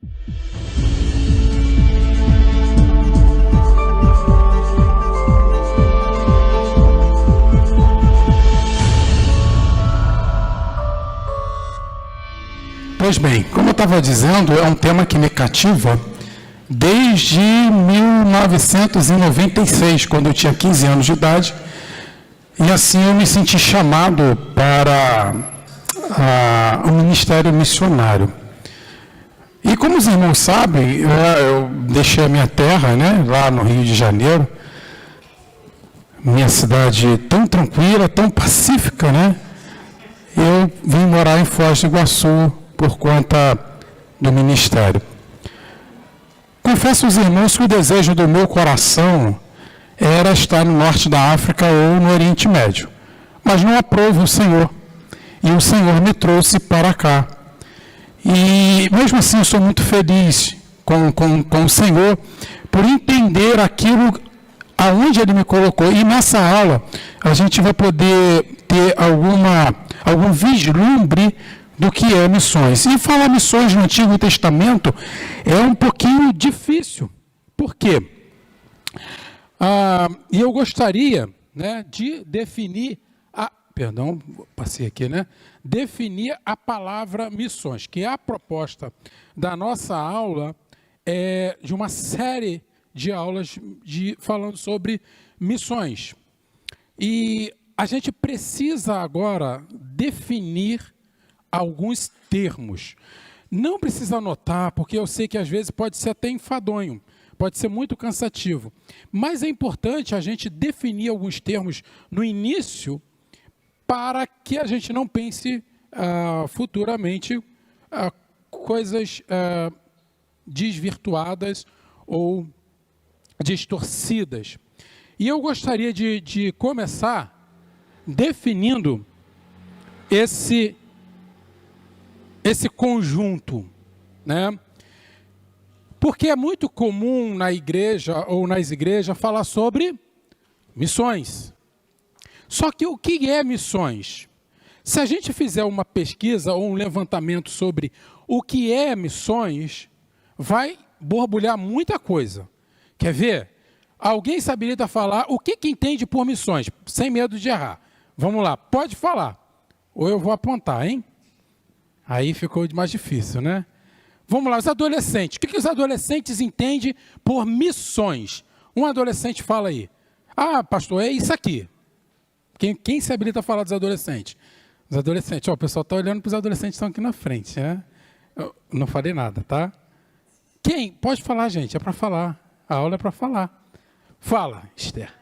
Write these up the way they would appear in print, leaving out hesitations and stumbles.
Pois bem, como eu estava dizendo, é um tema que me cativa desde 1996, quando eu tinha 15 anos de idade, e assim eu me senti chamado para o ministério missionário. E como os irmãos sabem, eu deixei a minha terra, né, lá no Rio de Janeiro, minha cidade tão tranquila, tão pacífica, né? Eu vim morar em Foz do Iguaçu por conta do ministério. Confesso aos irmãos que o desejo do meu coração era estar no norte da África ou no Oriente Médio, mas não aprovo o Senhor, e o Senhor me trouxe para cá. E mesmo assim eu sou muito feliz com o Senhor por entender aquilo aonde Ele me colocou. E nessa aula a gente vai poder ter algum vislumbre do que é missões. E falar missões no Antigo Testamento é um pouquinho difícil. Por quê? E eu gostaria, né, de definir definir a palavra missões, que é a proposta da nossa aula, de uma série de aulas falando sobre missões. E a gente precisa agora definir alguns termos. Não precisa anotar, porque eu sei que às vezes pode ser até enfadonho, pode ser muito cansativo. Mas é importante a gente definir alguns termos no início para que a gente não pense futuramente coisas desvirtuadas ou distorcidas. E eu gostaria de começar definindo esse conjunto, né? Porque é muito comum na igreja ou nas igrejas falar sobre missões. Só que o que é missões? Se a gente fizer uma pesquisa ou um levantamento sobre o que é missões, vai borbulhar muita coisa. Quer ver? Alguém se habilita a falar o que entende por missões, sem medo de errar. Vamos lá, pode falar. Ou eu vou apontar, hein? Aí ficou mais difícil, né? Vamos lá, os adolescentes. O que os adolescentes entendem por missões? Um adolescente fala aí. Pastor, é isso aqui. Quem se habilita a falar dos adolescentes? Os adolescentes. O pessoal está olhando para os adolescentes que estão aqui na frente, né? Eu não falei nada, tá? Quem? Pode falar, gente. É para falar. A aula é para falar. Fala, Esther.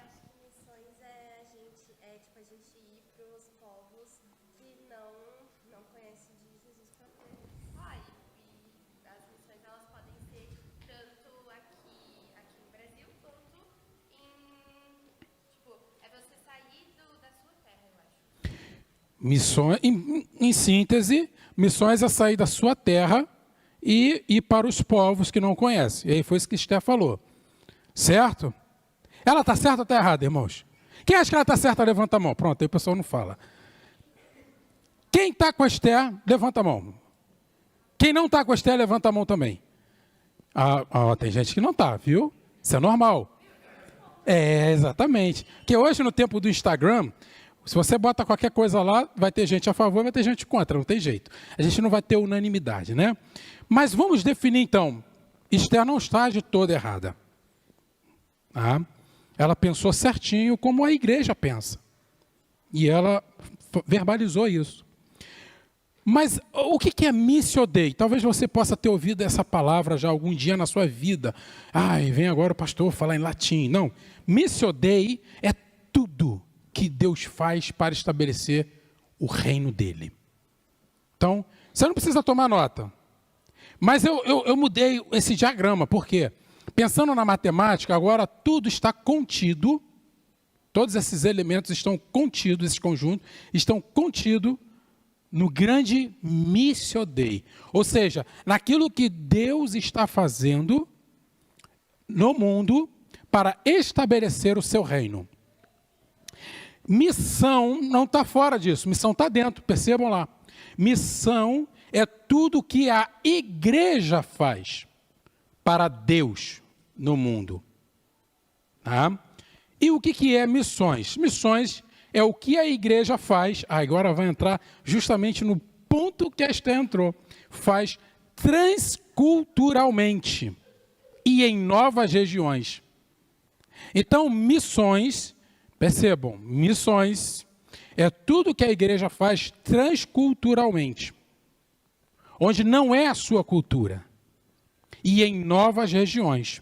Missões, em síntese, missões é sair da sua terra e ir para os povos que não conhecem. E aí foi isso que Esther falou. Certo? Ela está certa ou está errada, irmãos? Quem acha que ela está certa, levanta a mão. Pronto, aí o pessoal não fala. Quem está com a Esther, levanta a mão. Quem não está com a Esther, levanta a mão também. Tem gente que não está, viu? Isso é normal. Exatamente. Porque hoje, no tempo do Instagram, se você bota qualquer coisa lá, vai ter gente a favor, vai ter gente contra, não tem jeito. A gente não vai ter unanimidade, né? Mas vamos definir, então. Esther não está de toda errada. Ela pensou certinho como a igreja pensa. E ela verbalizou isso. Mas o que é Missio Dei? Talvez você possa ter ouvido essa palavra já algum dia na sua vida. Vem agora o pastor falar em latim. Não. Missio Dei é tudo que Deus faz para estabelecer o reino dele. Então, você não precisa tomar nota. Mas eu mudei esse diagrama. Por quê? Pensando na matemática, agora tudo está contido. Todos esses elementos estão contidos, esses conjuntos, estão contidos no grande Missio Dei. Ou seja, naquilo que Deus está fazendo no mundo para estabelecer o seu reino. Missão não está fora disso, missão está dentro, percebam lá. Missão é tudo que a igreja faz para Deus no mundo. Tá? E o que é missões? Missões é o que a igreja faz, agora vai entrar justamente no ponto que esta entrou, faz transculturalmente e em novas regiões. Então, missões, percebam, missões é tudo que a igreja faz transculturalmente, onde não é a sua cultura, e em novas regiões.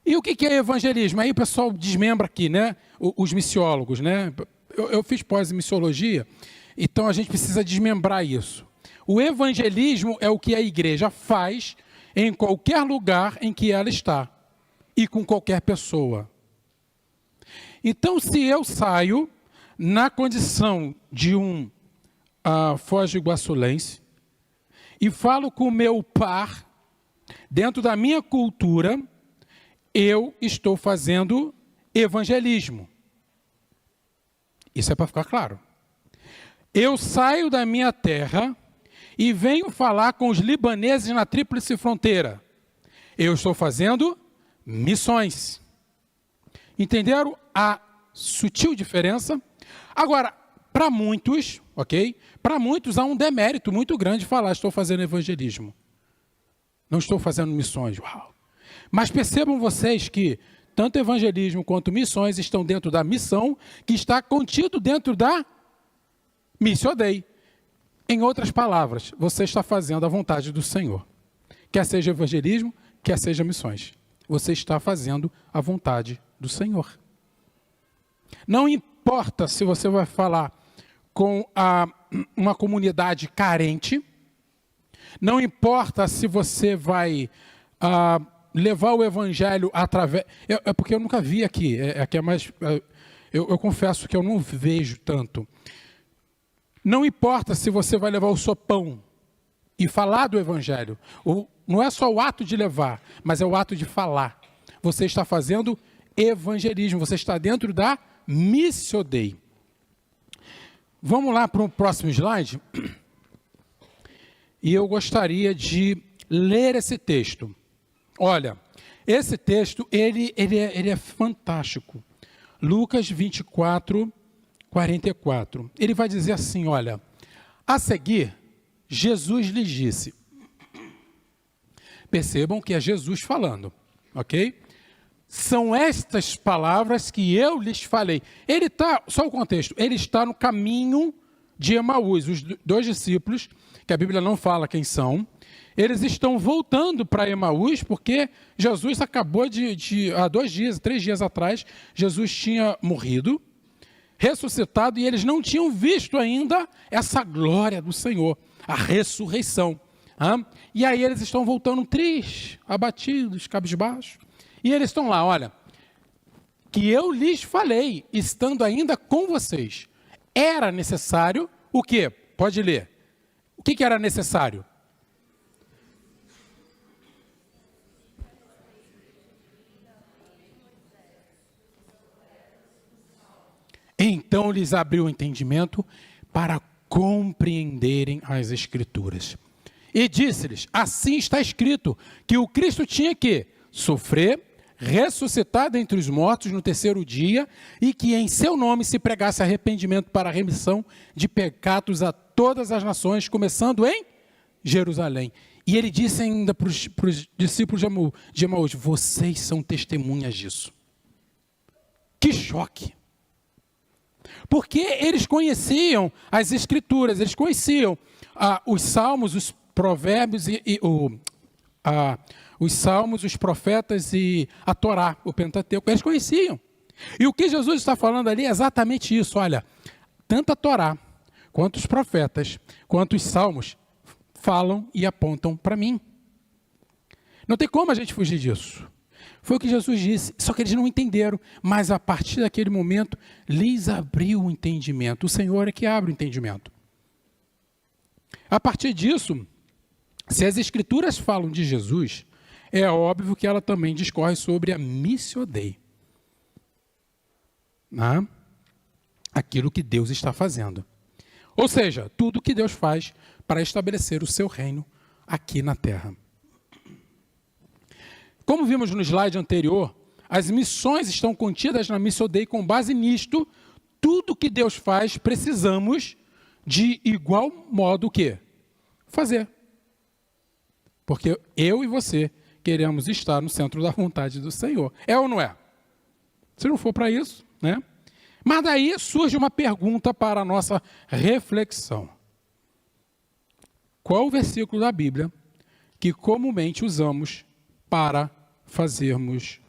E o que é evangelismo? Aí o pessoal desmembra aqui, né? Os missiólogos, né? Eu fiz pós em missiologia, então a gente precisa desmembrar isso. O evangelismo é o que a igreja faz em qualquer lugar em que ela está e com qualquer pessoa. Então, se eu saio na condição de um foz-do-iguaçulense e falo com o meu par, dentro da minha cultura, eu estou fazendo evangelismo. Isso é para ficar claro. Eu saio da minha terra e venho falar com os libaneses na Tríplice Fronteira. Eu estou fazendo missões. Entenderam a sutil diferença? Agora, para muitos, ok? Para muitos há um demérito muito grande falar, estou fazendo evangelismo. Não estou fazendo missões. Uau! Mas percebam vocês que tanto evangelismo quanto missões estão dentro da missão, que está contido dentro da Missio Dei. Em outras palavras, você está fazendo a vontade do Senhor. Quer seja evangelismo, quer seja missões. Você está fazendo a vontade do Senhor. Não importa se você vai falar com uma comunidade carente, não importa se você vai levar o evangelho através... É porque eu nunca vi aqui, aqui é mais... Eu confesso que eu não vejo tanto. Não importa se você vai levar o sopão e falar do evangelho. Não é só o ato de levar, mas é o ato de falar. Você está fazendo evangelismo, você está dentro da Missio Dei. Vamos lá para o próximo slide. E eu gostaria de ler esse texto. Olha, esse texto, ele é fantástico. Lucas 24, 44. Ele vai dizer assim, olha, a seguir, Jesus lhes disse. Percebam que é Jesus falando, ok? São estas palavras que eu lhes falei. Ele está, só o contexto, ele está no caminho de Emaús. Os dois discípulos, que a Bíblia não fala quem são, eles estão voltando para Emaús, porque Jesus acabou há 2 dias, 3 dias atrás, Jesus tinha morrido, ressuscitado, e eles não tinham visto ainda essa glória do Senhor, a ressurreição. E aí eles estão voltando tristes, abatidos, cabisbaixos, e eles estão lá, olha, que eu lhes falei, estando ainda com vocês, era necessário o quê? Pode ler. O que era necessário? Então lhes abriu o entendimento para compreenderem as Escrituras. E disse-lhes, assim está escrito, que o Cristo tinha que sofrer, ressuscitar dentre os mortos no 3º dia, e que em seu nome se pregasse arrependimento para a remissão de pecados a todas as nações, começando em Jerusalém. E ele disse ainda para os discípulos de Emaús, vocês são testemunhas disso. Que choque! Porque eles conheciam as Escrituras, eles conheciam os Salmos, os Provérbios, os Salmos, os Profetas e a Torá, o Pentateuco, eles conheciam. E o que Jesus está falando ali é exatamente isso, olha, tanto a Torá, quanto os Profetas, quanto os Salmos, falam e apontam para mim. Não tem como a gente fugir disso. Foi o que Jesus disse, só que eles não entenderam, mas a partir daquele momento, lhes abriu o entendimento. O Senhor é que abre o entendimento. A partir disso, se as Escrituras falam de Jesus, é óbvio que ela também discorre sobre a Missio Dei. Aquilo que Deus está fazendo. Ou seja, tudo que Deus faz para estabelecer o seu reino aqui na terra. Como vimos no slide anterior, as missões estão contidas na Missio Dei. Com base nisto, tudo que Deus faz, precisamos de igual modo o quê? Fazer. Porque eu e você queremos estar no centro da vontade do Senhor. É ou não é? Se não for para isso, né? Mas daí surge uma pergunta para a nossa reflexão. Qual o versículo da Bíblia que comumente usamos para fazermos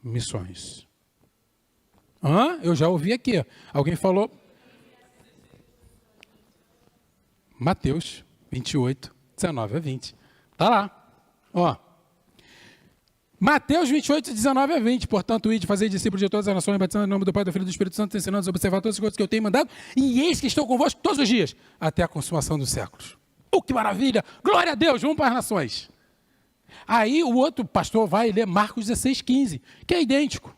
missões? Eu já ouvi aqui. Alguém falou? Mateus 28, 19 a 20. Está lá. Mateus 28, 19 a 20. Portanto, ide fazer discípulos de todas as nações, batizando em nome do Pai, do Filho e do Espírito Santo, ensinando a observar todas as coisas que eu tenho mandado, e eis que estou convosco todos os dias, até a consumação dos séculos. Que maravilha! Glória a Deus! Vamos para as nações. Aí o outro pastor vai ler Marcos 16, 15, que é idêntico.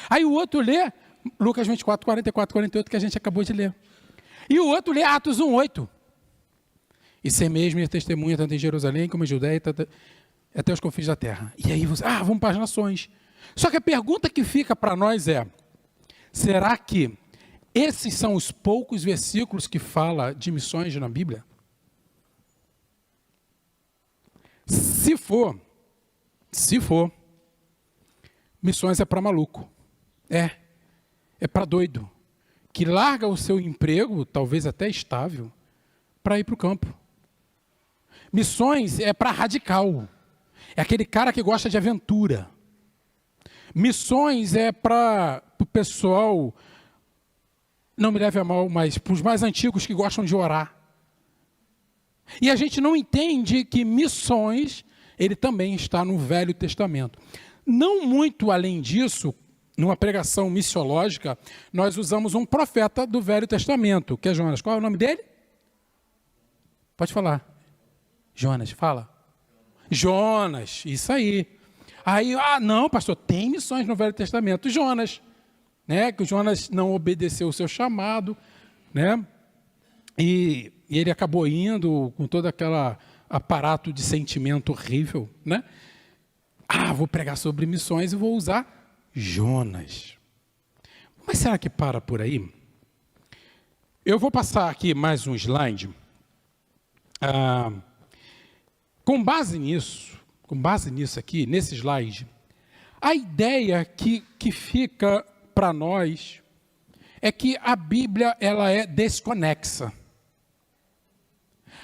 Aí o outro lê Lucas 24, 44, 48, que a gente acabou de ler. E o outro lê Atos 1, 8. E ser mesmo e testemunha tanto em Jerusalém como em Judeia, até os confins da terra. E aí você, vamos para as nações. Só que a pergunta que fica para nós é, será que esses são os poucos versículos que fala de missões na Bíblia? Se for, missões é para maluco. É para doido. Que larga o seu emprego, talvez até estável, para ir para o campo. Missões é para radical. É aquele cara que gosta de aventura. Missões é para o pessoal, não me leve a mal, mas para os mais antigos que gostam de orar. E a gente não entende que missões, ele também está no Velho Testamento. Não muito além disso, numa pregação missiológica, nós usamos um profeta do Velho Testamento, que é Jonas. Qual é o nome dele? Pode falar. Jonas, fala. Jonas, isso aí. Aí, não, pastor, tem missões no Velho Testamento. Jonas, né? Que o Jonas não obedeceu o seu chamado, né? E ele acabou indo com todo aquele aparato de sentimento horrível, né? Vou pregar sobre missões e vou usar Jonas. Mas será que para por aí? Eu vou passar aqui mais um slide. Com base nisso aqui, nesse slide, a ideia que fica para nós é que a Bíblia ela é desconexa.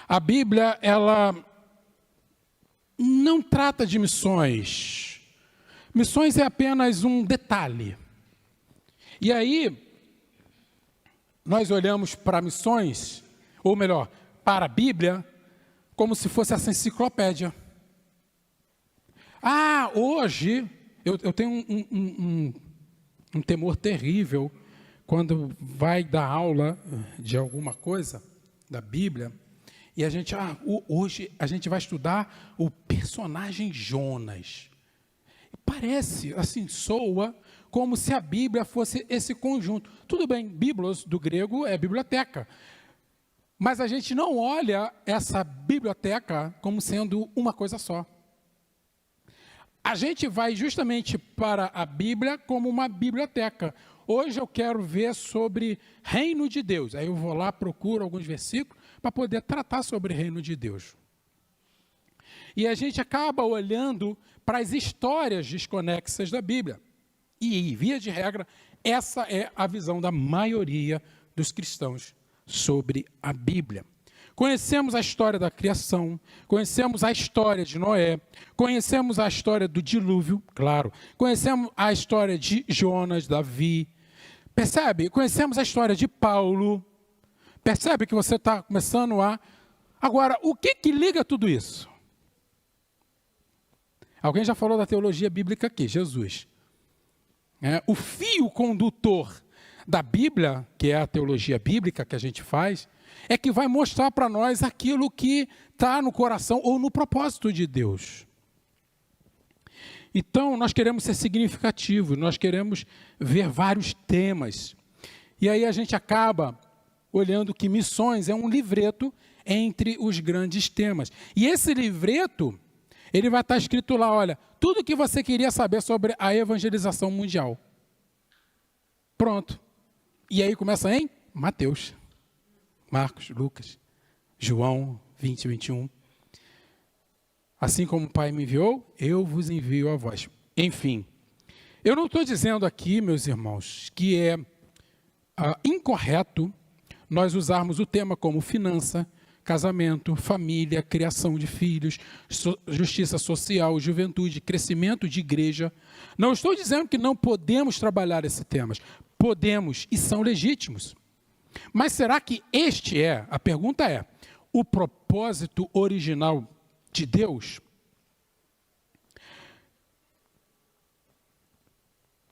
A Bíblia ela não trata de missões. Missões é apenas um detalhe. E aí, nós olhamos para missões, ou melhor, para a Bíblia, como se fosse essa enciclopédia. Hoje, eu tenho um temor terrível quando vai dar aula de alguma coisa da Bíblia, e a gente, hoje a gente vai estudar o personagem Jonas. Parece, assim, soa como se a Bíblia fosse esse conjunto. Tudo bem, biblos do grego é biblioteca. Mas a gente não olha essa biblioteca como sendo uma coisa só. A gente vai justamente para a Bíblia como uma biblioteca. Hoje eu quero ver sobre reino de Deus. Aí eu vou lá, procuro alguns versículos para poder tratar sobre reino de Deus. E a gente acaba olhando para as histórias desconexas da Bíblia. E, via de regra, essa é a visão da maioria dos cristãos sobre a Bíblia. Conhecemos a história da criação, conhecemos a história de Noé, conhecemos a história do dilúvio, claro, conhecemos a história de Jonas, Davi, percebe? Conhecemos a história de Paulo, percebe que você está começando a... Agora, o que liga tudo isso? Alguém já falou da teologia bíblica aqui, Jesus. O fio condutor da Bíblia, que é a teologia bíblica que a gente faz, é que vai mostrar para nós aquilo que está no coração ou no propósito de Deus. Então, nós queremos ser significativos, nós queremos ver vários temas. E aí a gente acaba olhando que missões é um livreto entre os grandes temas. E esse livreto, ele vai estar escrito lá, olha, tudo que você queria saber sobre a evangelização mundial. Pronto. E aí começa em Mateus, Marcos, Lucas, João 20, 21. Assim como o Pai me enviou, eu vos envio a vós. Enfim, eu não estou dizendo aqui, meus irmãos, que é incorreto nós usarmos o tema como finança, casamento, família, criação de filhos, justiça social, juventude, crescimento de igreja. Não estou dizendo que não podemos trabalhar esses temas. Podemos e são legítimos. Mas será que a pergunta é, o propósito original de Deus?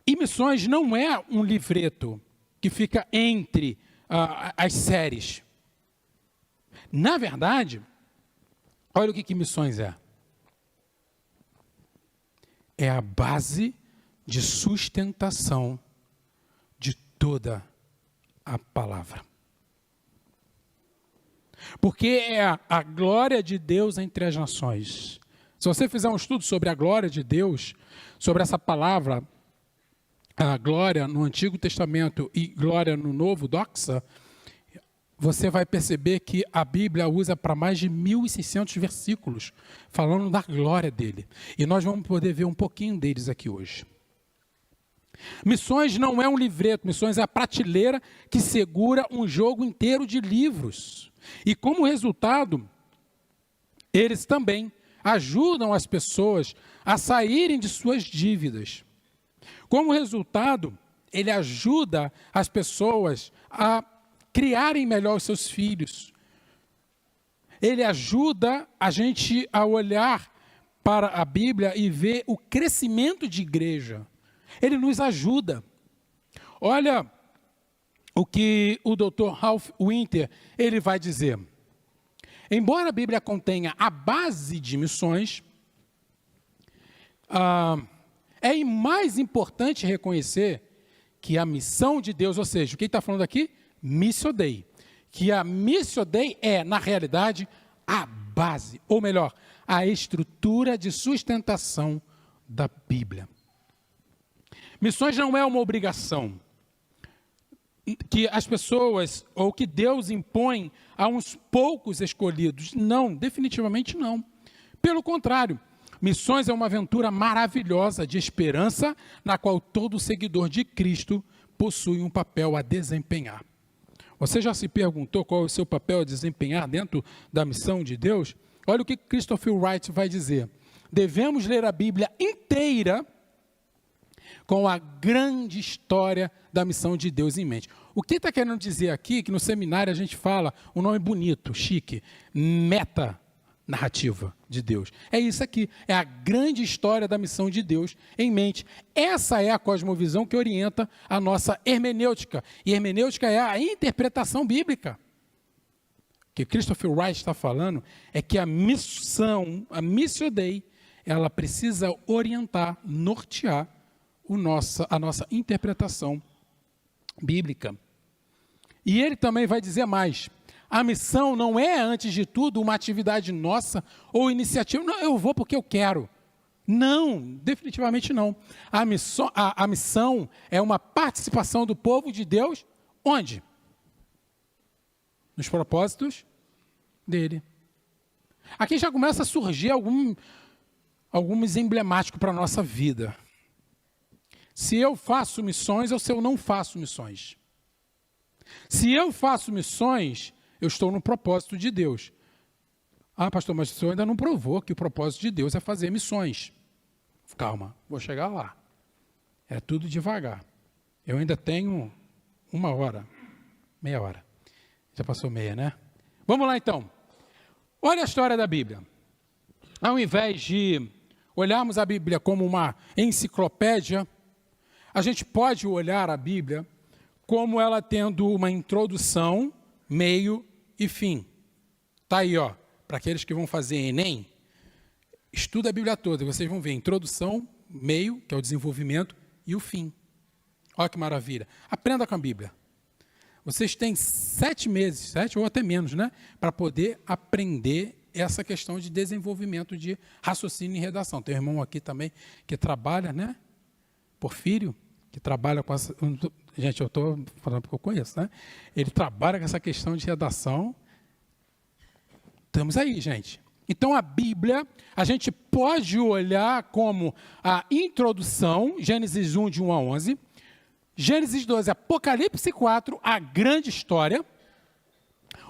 E missões não é um livreto que fica entre as séries. Na verdade, olha o que missões é. É a base de sustentação de toda a palavra. Porque é a glória de Deus entre as nações. Se você fizer um estudo sobre a glória de Deus, sobre essa palavra, a glória no Antigo Testamento e glória no Novo, doxa, você vai perceber que a Bíblia usa para mais de 1.600 versículos, falando da glória dele. E nós vamos poder ver um pouquinho deles aqui hoje. Missões não é um livreto, missões é a prateleira que segura um jogo inteiro de livros. E como resultado, eles também ajudam as pessoas a saírem de suas dívidas. Como resultado, ele ajuda as pessoas a criarem melhor os seus filhos. Ele ajuda a gente a olhar para a Bíblia e ver o crescimento de igreja. Ele nos ajuda. Olha o que o Dr. Ralph Winter ele vai dizer. Embora a Bíblia contenha a base de missões, é mais importante reconhecer que a missão de Deus, ou seja, o que ele está falando aqui? Missio Dei. Que a Missio Dei é, na realidade, a base, ou melhor, a estrutura de sustentação da Bíblia. Missões não é uma obrigação que as pessoas, ou que Deus impõe a uns poucos escolhidos. Não, definitivamente não. Pelo contrário, missões é uma aventura maravilhosa de esperança, na qual todo seguidor de Cristo possui um papel a desempenhar. Você já se perguntou qual é o seu papel a desempenhar dentro da missão de Deus? Olha o que Christopher Wright vai dizer. Devemos ler a Bíblia inteira com a grande história da missão de Deus em mente. O que está querendo dizer aqui, que no seminário a gente fala um nome bonito, chique, meta-narrativa de Deus. É isso aqui, é a grande história da missão de Deus em mente. Essa é a cosmovisão que orienta a nossa hermenêutica. E hermenêutica é a interpretação bíblica. O que Christopher Wright está falando é que a missão, a Missio Dei, ela precisa orientar, nortear a nossa interpretação bíblica. E ele também vai dizer mais. A missão não é, antes de tudo, uma atividade nossa ou iniciativa. Não, eu vou porque eu quero. Não, definitivamente não. A missão é uma participação do povo de Deus, onde? Nos propósitos dele. Aqui já começa a surgir alguns emblemáticos para a nossa vida. Se eu faço missões ou se eu não faço missões. Se eu faço missões, eu estou no propósito de Deus. Ah, pastor, mas o senhor ainda não provou que o propósito de Deus é fazer missões. Calma, vou chegar lá. É tudo devagar. Eu ainda tenho 1 hora, meia hora. Já passou meia, né? Vamos lá então. Olha a história da Bíblia. Ao invés de olharmos a Bíblia como uma enciclopédia, a gente pode olhar a Bíblia como ela tendo uma introdução, meio e fim. Está aí, ó, para aqueles que vão fazer Enem, estuda a Bíblia toda, vocês vão ver introdução, meio, que é o desenvolvimento, e o fim. Olha que maravilha. Aprenda com a Bíblia. vocês têm 7 meses, 7 ou até menos, né? Para poder aprender essa questão de desenvolvimento de raciocínio e redação. Tem um irmão aqui também que trabalha, né? Porfírio, que trabalha com essa... Gente, eu estou falando porque eu conheço, né? Ele trabalha com essa questão de redação. Estamos aí, gente. Então, a Bíblia, a gente pode olhar como a introdução, Gênesis 1, de 1 a 11, Gênesis 12, Apocalipse 4, a grande história,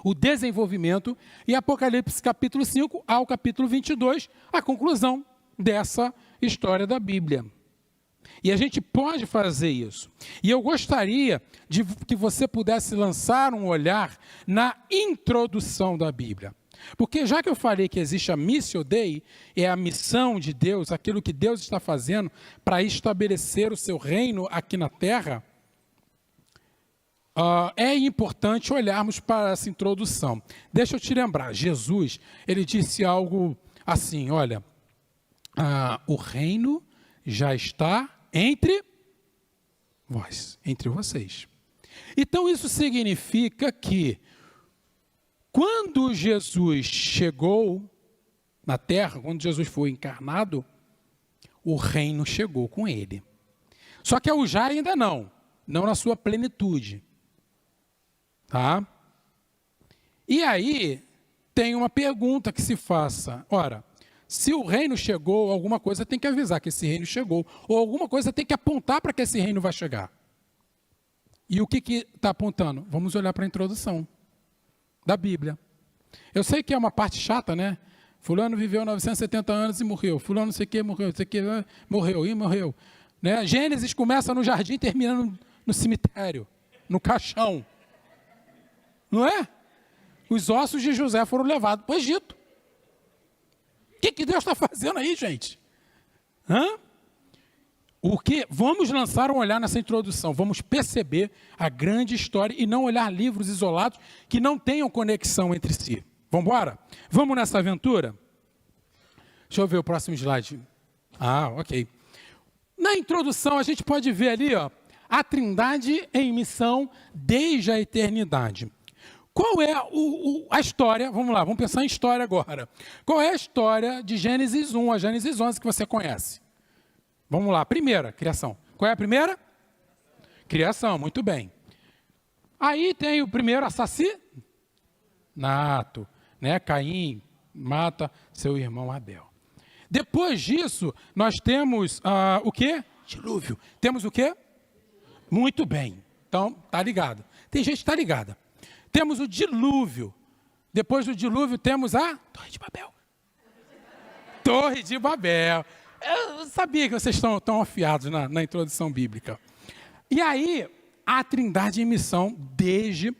o desenvolvimento, e Apocalipse capítulo 5 ao capítulo 22, a conclusão dessa história da Bíblia. E a gente pode fazer isso. E eu gostaria de que você pudesse lançar um olhar na introdução da Bíblia. Porque já que eu falei que existe a Missio Dei, é a missão de Deus, aquilo que Deus está fazendo para estabelecer o seu reino aqui na Terra, é importante olharmos para essa introdução. Deixa eu te lembrar, Jesus, ele disse algo assim, olha, o reino já está entre vós, entre vocês. Então isso significa que quando Jesus chegou na terra, quando Jesus foi encarnado, o reino chegou com ele. Só que o já ainda não na sua plenitude. Tá? E aí, tem uma pergunta que se faça. Ora, se o reino chegou, alguma coisa tem que avisar que esse reino chegou, ou alguma coisa tem que apontar para que esse reino vai chegar. E o que está apontando? Vamos olhar para a introdução da Bíblia. Eu sei que é uma parte chata, né? Fulano viveu 970 anos e morreu. Fulano não sei o que morreu, não sei o que morreu e morreu. Né? Gênesis começa no jardim e termina no cemitério, no caixão. Não é? Os ossos de José foram levados para o Egito. O que Deus está fazendo aí, gente? Vamos lançar um olhar nessa introdução, vamos perceber a grande história e não olhar livros isolados que não tenham conexão entre si. Vamos embora? Vamos nessa aventura? Deixa eu ver o próximo slide. Ok. Na introdução a gente pode ver ali, a Trindade em missão desde a eternidade. Qual é a história? Vamos lá, vamos pensar em história agora. Qual é a história de Gênesis 1 a Gênesis 11 que você conhece? Vamos lá, primeira, criação. Qual é a primeira? Criação, muito bem. Aí tem o primeiro assassinato, né? Caim mata seu irmão Abel. Depois disso, nós temos o quê? Dilúvio. Temos o quê? Muito bem. Então, tá ligado. Tem gente que tá ligada. Temos o dilúvio. Depois do dilúvio temos a Torre de Babel. Torre de Babel. Eu sabia que vocês estão tão afiados na introdução bíblica. E aí, a Trindade em missão desde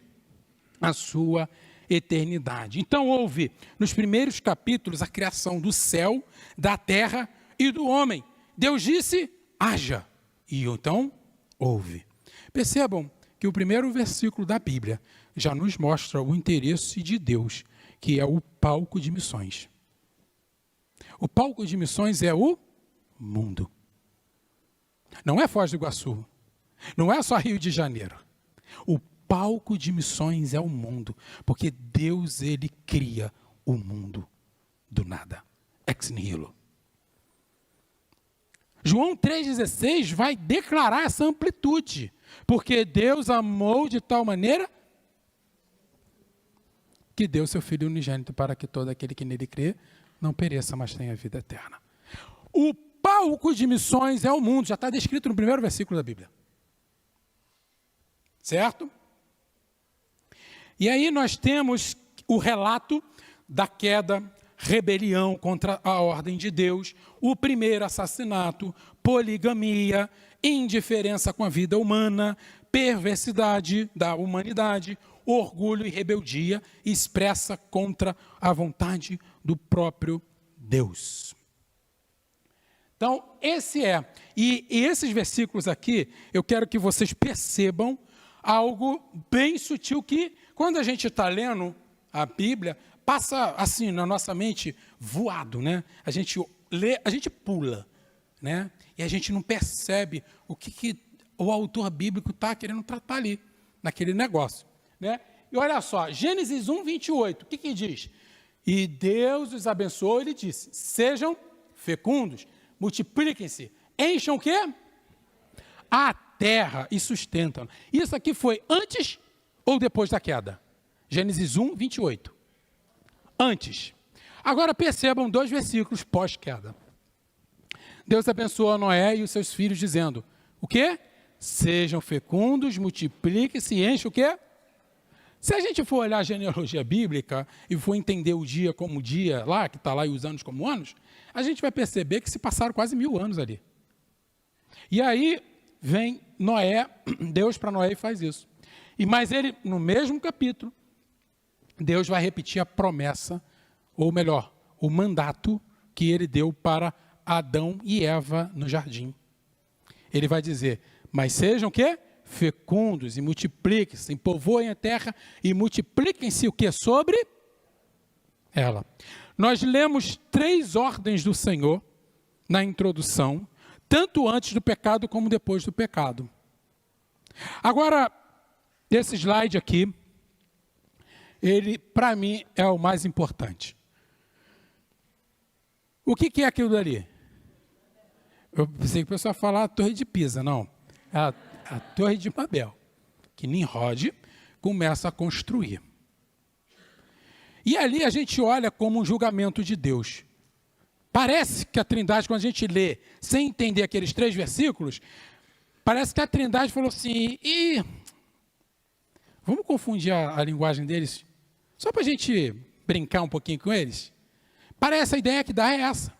a sua eternidade. Então, houve, nos primeiros capítulos, a criação do céu, da terra e do homem. Deus disse, haja. E então, houve. Percebam que o primeiro versículo da Bíblia já nos mostra o interesse de Deus, que é o palco de missões. O palco de missões é o mundo. Não é Foz do Iguaçu. Não é só Rio de Janeiro. O palco de missões é o mundo, porque Deus, ele cria o mundo do nada. Ex nihilo. João 3,16 vai declarar essa amplitude, porque Deus amou de tal maneira que deu seu Filho unigênito para que todo aquele que nele crê não pereça, mas tenha vida eterna. O palco de missões é o mundo, já está descrito no primeiro versículo da Bíblia. Certo? E aí nós temos o relato da queda, rebelião contra a ordem de Deus, o primeiro assassinato, poligamia, indiferença com a vida humana, perversidade da humanidade, orgulho e rebeldia expressa contra a vontade do próprio Deus. Então, e esses versículos aqui, eu quero que vocês percebam algo bem sutil que, quando a gente está lendo a Bíblia, passa assim na nossa mente voado, né? A gente lê, a gente pula, né? E a gente não percebe o que o autor bíblico está querendo tratar ali, naquele negócio. né? E olha só, Gênesis 1, 28, o que diz? E Deus os abençoou, ele disse, sejam fecundos, multipliquem-se, encham o quê? A terra e sustentam. Isso aqui foi antes ou depois da queda? Gênesis 1, 28. Antes. Agora percebam 2 versículos pós-queda. Deus abençoou a Noé e os seus filhos, dizendo, o quê? Sejam fecundos, multipliquem-se e enchem o quê? Se a gente for olhar a genealogia bíblica e for entender o dia como dia lá, que está lá, e os anos como anos, a gente vai perceber que se passaram quase 1000 anos ali. E aí vem Noé, Deus para Noé e faz isso. Mas ele, no mesmo capítulo, Deus vai repetir a promessa, ou melhor, o mandato que ele deu para Adão e Eva no jardim. Ele vai dizer, mas sejam o quê? Fecundos e multipliquem-se, povoem a terra e multipliquem-se o que? Sobre ela. Nós lemos 3 ordens do Senhor na introdução, tanto antes do pecado como depois do pecado. Agora, esse slide aqui, ele, para mim, é o mais importante. O que é aquilo dali? Eu pensei que o pessoal ia falar a Torre de Pisa, não. A Torre de Babel, que Nimrod começa a construir. E ali a gente olha como um julgamento de Deus. Parece que a Trindade, quando a gente lê, sem entender aqueles 3 versículos, parece que a Trindade falou assim, vamos confundir a linguagem deles, só para a gente brincar um pouquinho com eles? Parece a ideia que dá é essa.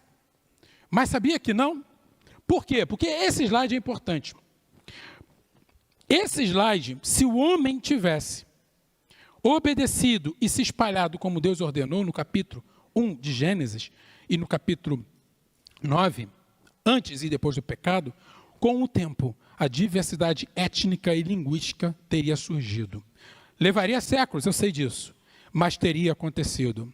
Mas sabia que não? Por quê? Porque esse slide é importante. Esse slide, se o homem tivesse obedecido e se espalhado como Deus ordenou no capítulo 1 de Gênesis e no capítulo 9, antes e depois do pecado, com o tempo, a diversidade étnica e linguística teria surgido. Levaria séculos, eu sei disso, mas teria acontecido.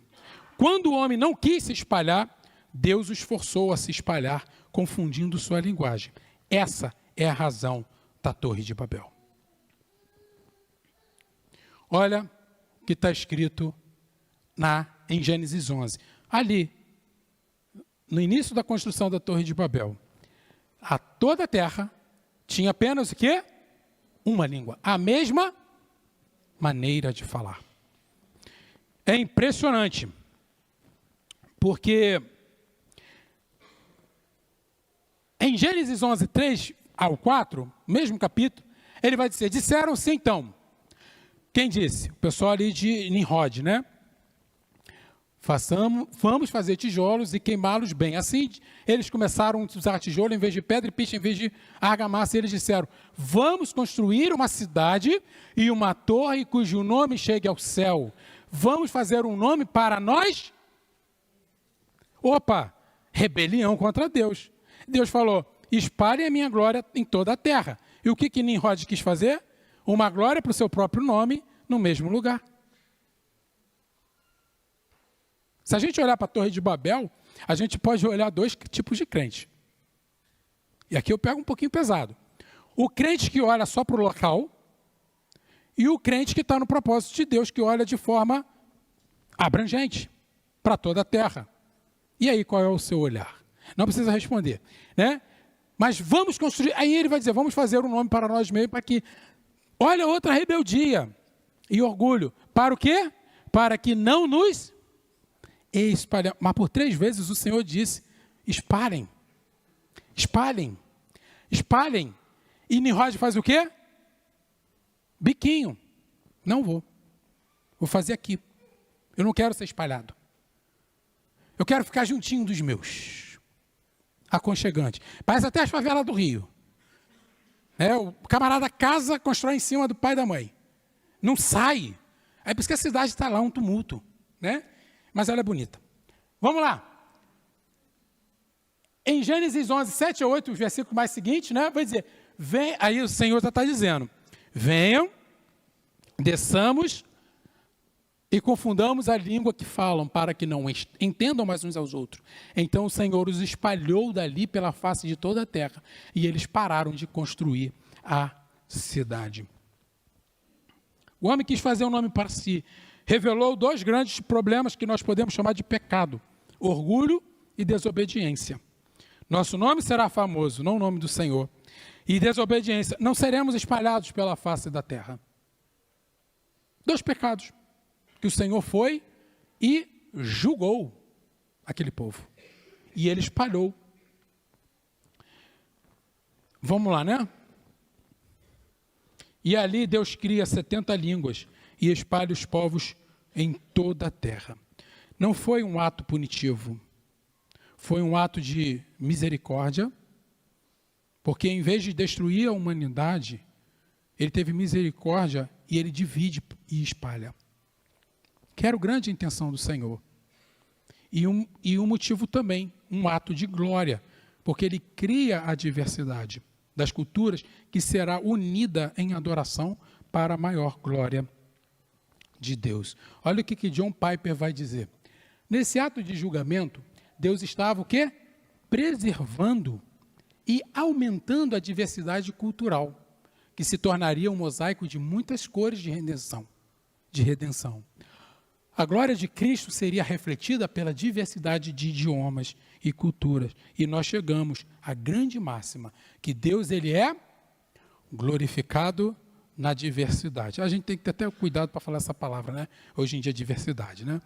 Quando o homem não quis se espalhar, Deus os forçou a se espalhar, confundindo sua linguagem. Essa é a razão da Torre de Babel. Olha o que está escrito em Gênesis 11. Ali, no início da construção da Torre de Babel, toda a terra tinha apenas o quê? Uma língua. A mesma maneira de falar. É impressionante, porque em Gênesis 11, 3 ao 4, mesmo capítulo, ele vai dizer, disseram-se então, quem disse? O pessoal ali de Nimrod, né? Vamos fazer tijolos e queimá-los bem. Assim, eles começaram a usar tijolo em vez de pedra e piche em vez de argamassa. E eles disseram, vamos construir uma cidade e uma torre cujo nome chegue ao céu. Vamos fazer um nome para nós? Opa, rebelião contra Deus. Deus falou, espalhem a minha glória em toda a terra. E o que Nimrod quis fazer? Uma glória para o seu próprio nome no mesmo lugar. Se a gente olhar para a Torre de Babel, a gente pode olhar 2 tipos de crente. E aqui eu pego um pouquinho pesado. O crente que olha só para o local e o crente que está no propósito de Deus, que olha de forma abrangente para toda a terra. E aí, qual é o seu olhar? Não precisa responder, né? Mas vamos construir, aí ele vai dizer, vamos fazer um nome para nós mesmos, para que, olha outra rebeldia e orgulho. Para o quê? Para que não nos espalhem. Mas por 3 vezes o Senhor disse, espalhem, espalhem, espalhem. E Nimrod faz o quê? Biquinho. Não vou. Vou fazer aqui. Eu não quero ser espalhado. Eu quero ficar juntinho dos meus. Aconchegante. Parece até as favelas do Rio. O camarada casa, constrói em cima do pai e da mãe. Não sai. É por isso que a cidade está lá, um tumulto. Né? Mas ela é bonita. Vamos lá. Em Gênesis 11, 7 a 8, o versículo mais seguinte, né? Vai dizer, aí o Senhor já está dizendo, venham, desçamos e confundamos a língua que falam, para que não entendam mais uns aos outros. Então o Senhor os espalhou dali pela face de toda a terra, e eles pararam de construir a cidade. O homem quis fazer um nome para si. Revelou dois grandes problemas que nós podemos chamar de pecado: orgulho e desobediência. Nosso nome será famoso, não o nome do Senhor. E desobediência, não seremos espalhados pela face da terra. Dois pecados que o Senhor foi e julgou aquele povo. E ele espalhou. Vamos lá, né? E ali Deus cria 70 línguas e espalha os povos em toda a terra. Não foi um ato punitivo, foi um ato de misericórdia, porque em vez de destruir a humanidade, ele teve misericórdia e ele divide e espalha. Que era a grande intenção do Senhor. E um motivo também, um ato de glória, porque ele cria a diversidade das culturas que será unida em adoração para a maior glória de Deus. Olha o que John Piper vai dizer. Nesse ato de julgamento, Deus estava o quê? Preservando e aumentando a diversidade cultural, que se tornaria um mosaico de muitas cores de redenção. A glória de Cristo seria refletida pela diversidade de idiomas e culturas. E nós chegamos à grande máxima, que Deus ele é glorificado na diversidade. A gente tem que ter até cuidado para falar essa palavra, né? Hoje em dia, diversidade, né?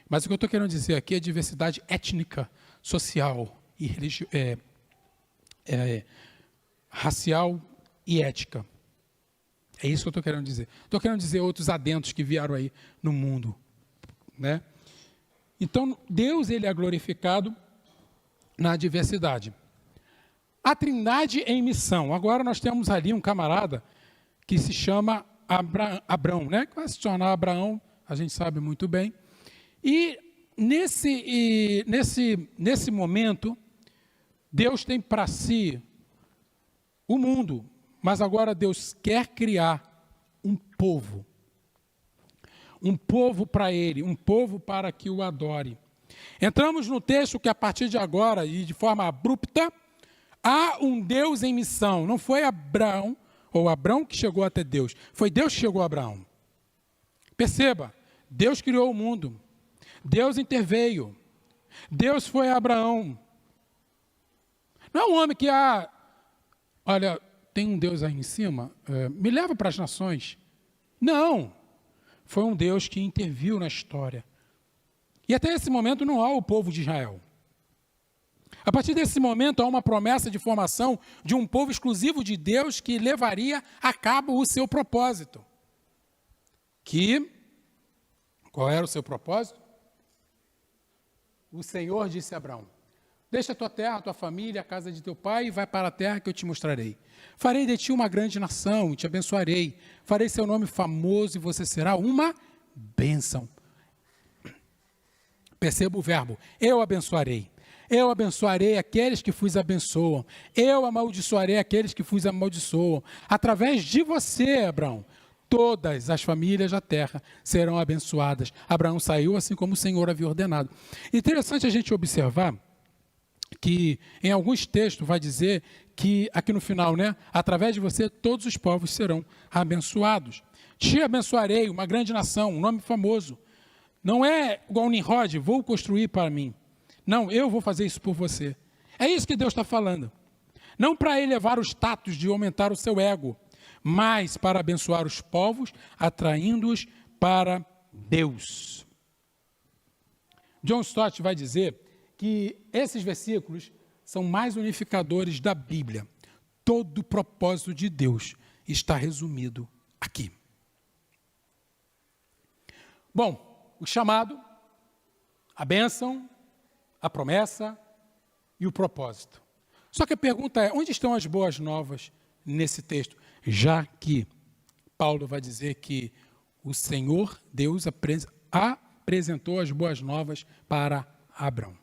Mas o que eu estou querendo dizer aqui é diversidade étnica, social e racial e ética. É isso que eu estou querendo dizer. Estou querendo dizer outros adentos que vieram aí no mundo, né? Então, Deus ele é glorificado na diversidade. A Trindade em missão. Agora nós temos ali um camarada que se chama Abrão, né? Que vai se tornar Abraão, a gente sabe muito bem. E nesse momento, Deus tem para si o mundo, mas agora Deus quer criar um povo. Um povo para ele, um povo para que o adore. Entramos no texto que a partir de agora, e de forma abrupta, há um Deus em missão. Não foi Abraão, ou Abrão que chegou até Deus, foi Deus que chegou a Abraão. Perceba, Deus criou o mundo, Deus interveio, Deus foi a Abraão. Não é um homem que, olha, tem um Deus aí em cima, me leva para as nações. Não, foi um Deus que interviu na história. E até esse momento não há o povo de Israel. A partir desse momento há uma promessa de formação de um povo exclusivo de Deus que levaria a cabo o seu propósito. Qual era o seu propósito? O Senhor disse a Abraão: deixa a tua terra, a tua família, a casa de teu pai e vai para a terra que eu te mostrarei. Farei de ti uma grande nação e te abençoarei. Farei seu nome famoso e você será uma bênção. Perceba o verbo, eu abençoarei. Eu abençoarei aqueles que vos abençoam. Eu amaldiçoarei aqueles que vos amaldiçoam. Através de você, Abraão, todas as famílias da terra serão abençoadas. Abraão saiu assim como o Senhor havia ordenado. Interessante a gente observar que em alguns textos vai dizer que, aqui no final, né? Através de você todos os povos serão abençoados. Te abençoarei, uma grande nação, um nome famoso. Não é igual Nimrod, vou construir para mim. Não, eu vou fazer isso por você. É isso que Deus está falando. Não para elevar o status de aumentar o seu ego, mas para abençoar os povos, atraindo-os para Deus. John Stott vai dizer que esses versículos são mais unificadores da Bíblia. Todo o propósito de Deus está resumido aqui. Bom, o chamado, a bênção, a promessa e o propósito. Só que a pergunta é, onde estão as boas novas nesse texto? Já que Paulo vai dizer que o Senhor, Deus, apresentou as boas novas para Abraão.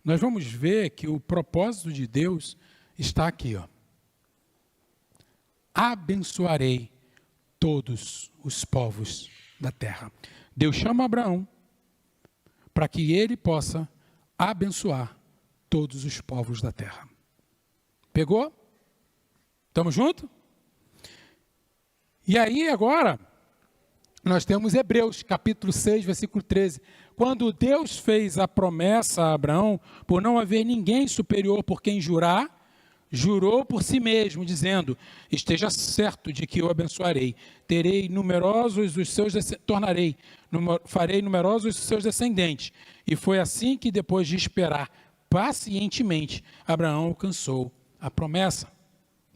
Nós vamos ver que o propósito de Deus está aqui, ó. Abençoarei todos os povos da terra. Deus chama Abraão para que ele possa abençoar todos os povos da terra. Pegou? Estamos juntos? E aí agora, nós temos Hebreus, capítulo 6, versículo 13. Quando Deus fez a promessa a Abraão, por não haver ninguém superior por quem jurar, jurou por si mesmo, dizendo: esteja certo de que eu abençoarei, terei numerosos os seus farei numerosos os seus descendentes. E foi assim que, depois de esperar pacientemente, Abraão alcançou a promessa.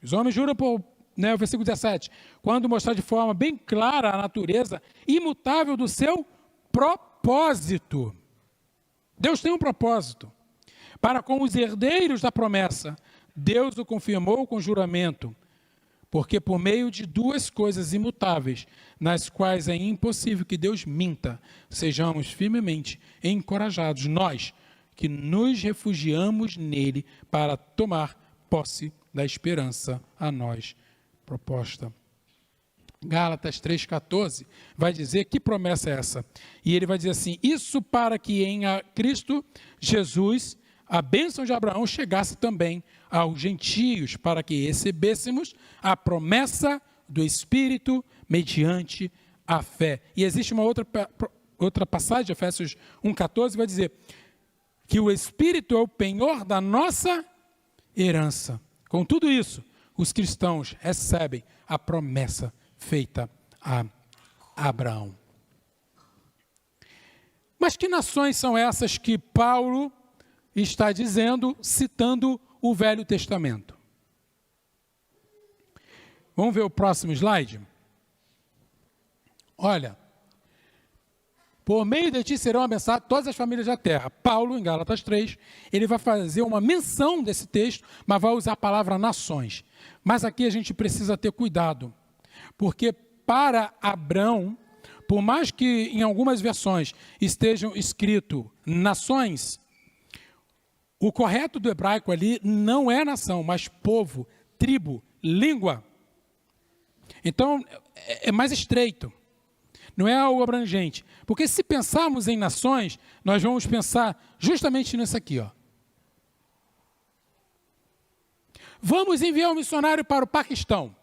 Os homens juram por, o versículo 17, quando mostrar de forma bem clara a natureza imutável do seu propósito. Deus tem um propósito. Para com os herdeiros da promessa, Deus o confirmou com juramento, porque por meio de duas coisas imutáveis, nas quais é impossível que Deus minta, sejamos firmemente encorajados, nós que nos refugiamos nele para tomar posse da esperança a nós proposta. Gálatas 3,14 vai dizer que promessa é essa? E ele vai dizer assim: isso para que em Cristo Jesus a bênção de Abraão chegasse também aos gentios, para que recebêssemos a promessa do Espírito mediante a fé. E existe uma outra passagem, Efésios 1,14, vai dizer que o Espírito é o penhor da nossa herança. Com tudo isso, os cristãos recebem a promessa feita a Abraão. Mas que nações são essas que Paulo está dizendo, citando o Velho Testamento? Vamos ver o próximo slide? Olha, por meio de ti serão abençoadas todas as famílias da terra. Paulo, em Gálatas 3, ele vai fazer uma menção desse texto, mas vai usar a palavra nações. Mas aqui a gente precisa ter cuidado, porque para Abrão, por mais que em algumas versões estejam escrito nações, o correto do hebraico ali não é nação, mas povo, tribo, língua. Então, é mais estreito. Não é algo abrangente. Porque se pensarmos em nações, nós vamos pensar justamente nisso aqui, ó. Vamos enviar um missionário para o Paquistão.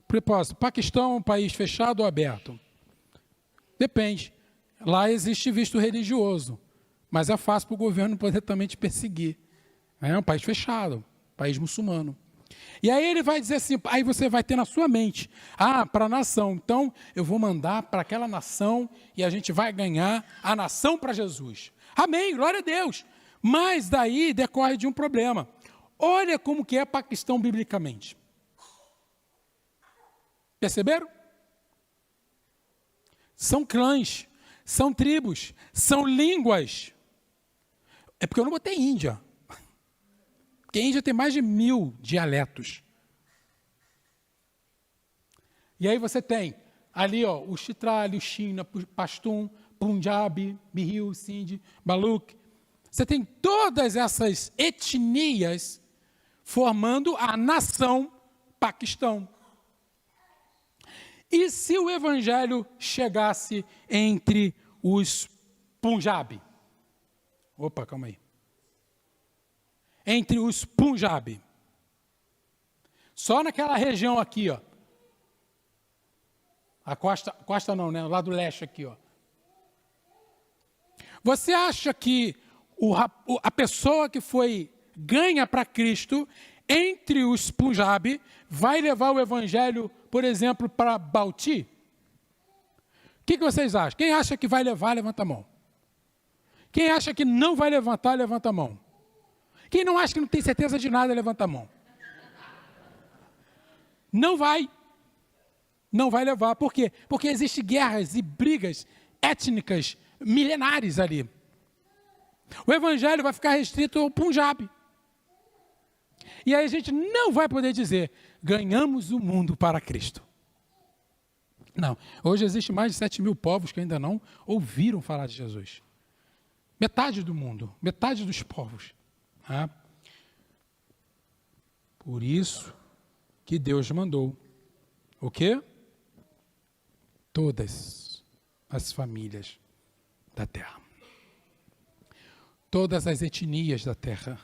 Propósito: Paquistão é um país fechado ou aberto? Depende. Lá existe visto religioso, mas é fácil para o governo poder também te perseguir. É um país fechado, país muçulmano. E aí ele vai dizer assim, aí você vai ter na sua mente, para a nação, então eu vou mandar para aquela nação e a gente vai ganhar a nação para Jesus. Amém, glória a Deus. Mas daí decorre de um problema. Olha como que é Paquistão biblicamente. Perceberam? São clãs, são tribos, são línguas. É porque eu não botei Índia. Porque a Índia tem mais de 1000 dialetos. E aí você tem ali, ó, o Chitrali, o China, Pashtun, Punjabi, Bihil, Sindhi, Baluk. Você tem todas essas etnias formando a nação Paquistão. E se o evangelho chegasse entre os Punjabi? Opa, calma aí. Entre os Punjabi. Só naquela região aqui, ó. A costa não, né? O lado leste aqui, ó. Você acha que a pessoa que foi ganha para Cristo entre os Punjabi vai levar o evangelho, por exemplo, para Bauti? O que vocês acham? Quem acha que vai levar, levanta a mão. Quem acha que não vai levantar, levanta a mão. Quem não acha que não tem certeza de nada, levanta a mão. Não vai. Não vai levar. Por quê? Porque existem guerras e brigas étnicas milenares ali. O evangelho vai ficar restrito ao Punjab. E aí a gente não vai poder dizer, ganhamos o mundo para Cristo. Não. Hoje existe mais de 7.000 povos que ainda não ouviram falar de Jesus. Metade do mundo, metade dos povos. Por isso que Deus mandou o quê? Todas as famílias da terra. Todas as etnias da terra.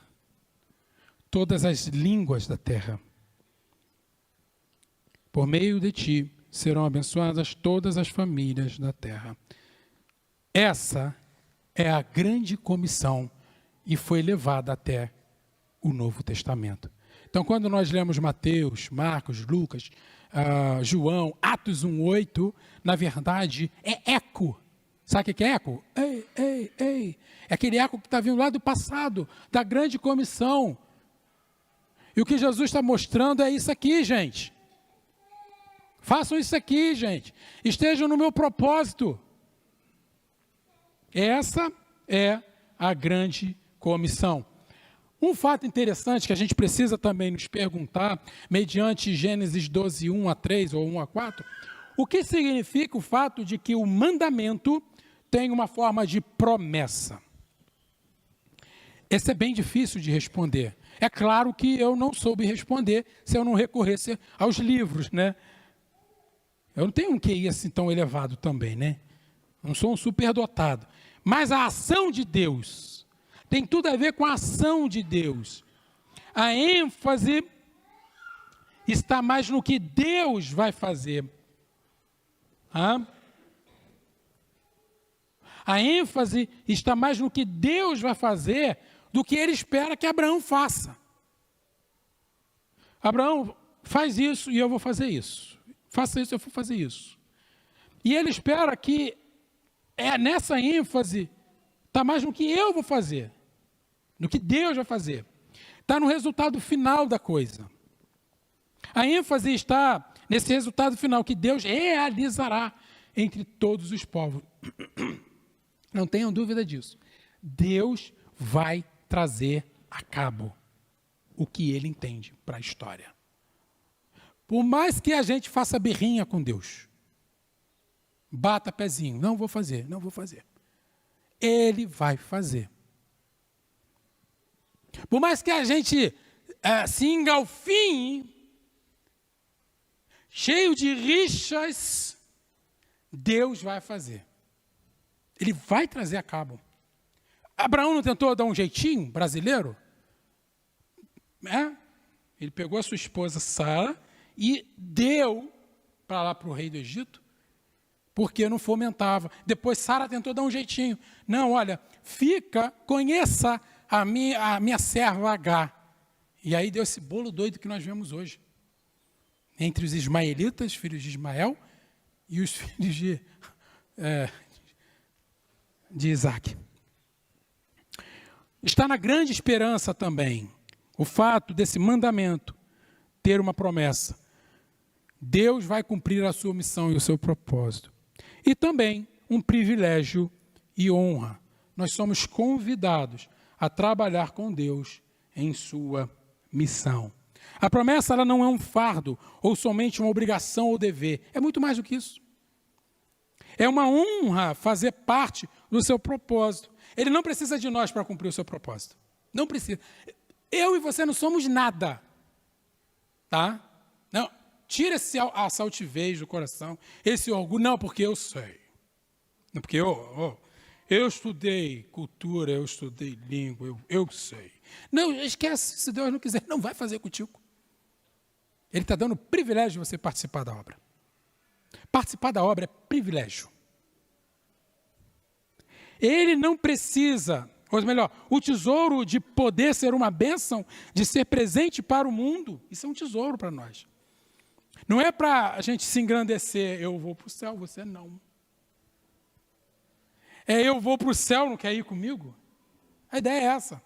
Todas as línguas da terra. Por meio de ti serão abençoadas todas as famílias da terra. Essa é a grande comissão e foi levada até o Novo Testamento. Então, quando nós lemos Mateus, Marcos, Lucas, João, Atos 1:8, na verdade, é eco. Sabe o que é eco? Ei, ei, ei. É aquele eco que está vindo lá do passado, da grande comissão. E o que Jesus está mostrando é isso aqui, gente. Façam isso aqui, gente. Estejam no meu propósito. Essa é a grande comissão. Um fato interessante que a gente precisa também nos perguntar, mediante Gênesis 12, 1-3 ou 1-4, o que significa o fato de que o mandamento tem uma forma de promessa? Esse é bem difícil de responder. É claro que eu não soube responder se eu não recorresse aos livros, né? Eu não tenho um QI assim tão elevado também, né? Não sou um superdotado. Mas a ação de Deus tem tudo a ver com a ação de Deus. A ênfase está mais no que Deus vai fazer. A ênfase está mais no que Deus vai fazer do que ele espera que Abraão faça. Abraão, faz isso e eu vou fazer isso. Faça isso e eu vou fazer isso. E ele espera que nessa ênfase está mais no que eu vou fazer, no que Deus vai fazer. Está no resultado final da coisa. A ênfase está nesse resultado final que Deus realizará entre todos os povos. Não tenham dúvida disso. Deus vai trazer a cabo o que ele entende para a história. Por mais que a gente faça birrinha com Deus, bata pezinho, não vou fazer, não vou fazer. Ele vai fazer. Por mais que a gente se engalfinhe, cheio de rixas, Deus vai fazer. Ele vai trazer a cabo. Abraão não tentou dar um jeitinho brasileiro? Ele pegou a sua esposa Sara e deu para o rei do Egito, porque não fomentava. Depois Sara tentou dar um jeitinho. Não, olha, conheça a minha serva Agar. E aí deu esse bolo doido que nós vemos hoje. Entre os ismaelitas, filhos de Ismael, e os filhos de Isaac. Está na grande esperança também o fato desse mandamento ter uma promessa. Deus vai cumprir a sua missão e o seu propósito. E também um privilégio e honra. Nós somos convidados a trabalhar com Deus em sua missão. A promessa ela não é um fardo ou somente uma obrigação ou dever. É muito mais do que isso. É uma honra fazer parte do seu propósito. Ele não precisa de nós para cumprir o seu propósito. Não precisa. Eu e você não somos nada. Tá? Não. Tira esse altivez do coração, esse orgulho. Não, porque eu sei. Não, porque eu estudei cultura, eu estudei língua, eu sei. Não, esquece. Se Deus não quiser, não vai fazer contigo. Ele está dando o privilégio de você participar da obra. Participar da obra é privilégio. Ele não precisa, ou melhor, o tesouro de poder ser uma bênção, de ser presente para o mundo, isso é um tesouro para nós. Não é para a gente se engrandecer, eu vou para o céu, você não. Eu vou para o céu, não quer ir comigo? A ideia é essa.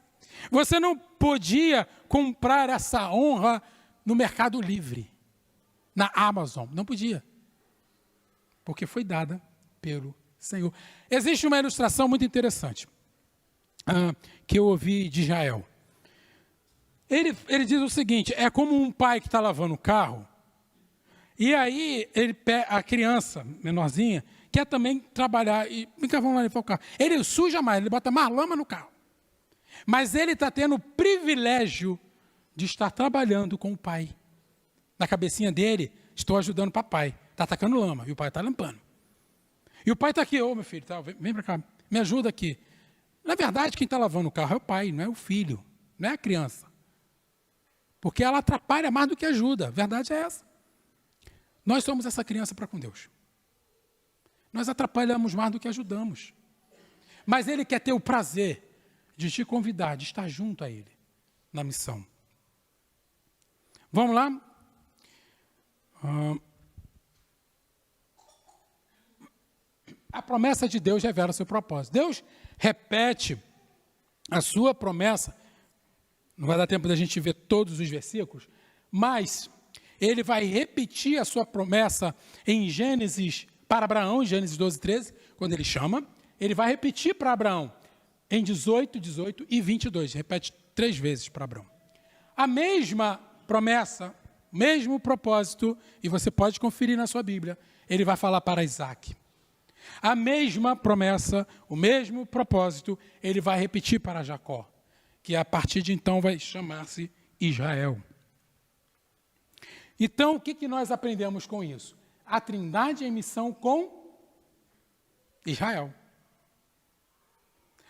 Você não podia comprar essa honra no Mercado Livre, na Amazon, não podia. Porque foi dada pelo Senhor. Existe uma ilustração muito interessante que eu ouvi de Israel. Ele diz o seguinte: é como um pai que está lavando o carro, e aí a criança menorzinha quer também trabalhar, e vamos lá limpar o carro. Ele suja mais, ele bota mais lama no carro. Mas ele está tendo o privilégio de estar trabalhando com o pai. Na cabecinha dele, estou ajudando o papai. Está atacando lama, e o pai está limpando. E o pai está aqui, meu filho, vem para cá, me ajuda aqui. Na verdade, quem está lavando o carro é o pai, não é o filho, não é a criança. Porque ela atrapalha mais do que ajuda, a verdade é essa. Nós somos essa criança para com Deus. Nós atrapalhamos mais do que ajudamos. Mas Ele quer ter o prazer de te convidar, de estar junto a Ele na missão. Vamos lá? A promessa de Deus revela seu propósito. Deus repete a sua promessa. Não vai dar tempo da gente ver todos os versículos, mas Ele vai repetir a sua promessa em Gênesis para Abraão, em Gênesis 12, 13, quando Ele chama. Ele vai repetir para Abraão em 18, 18 e 22. Repete 3 vezes para Abraão. A mesma promessa, mesmo propósito, e você pode conferir na sua Bíblia, Ele vai falar para Isaac. A mesma promessa, o mesmo propósito, Ele vai repetir para Jacó, que a partir de então vai chamar-se Israel. Então, o que nós aprendemos com isso? A Trindade em missão com Israel.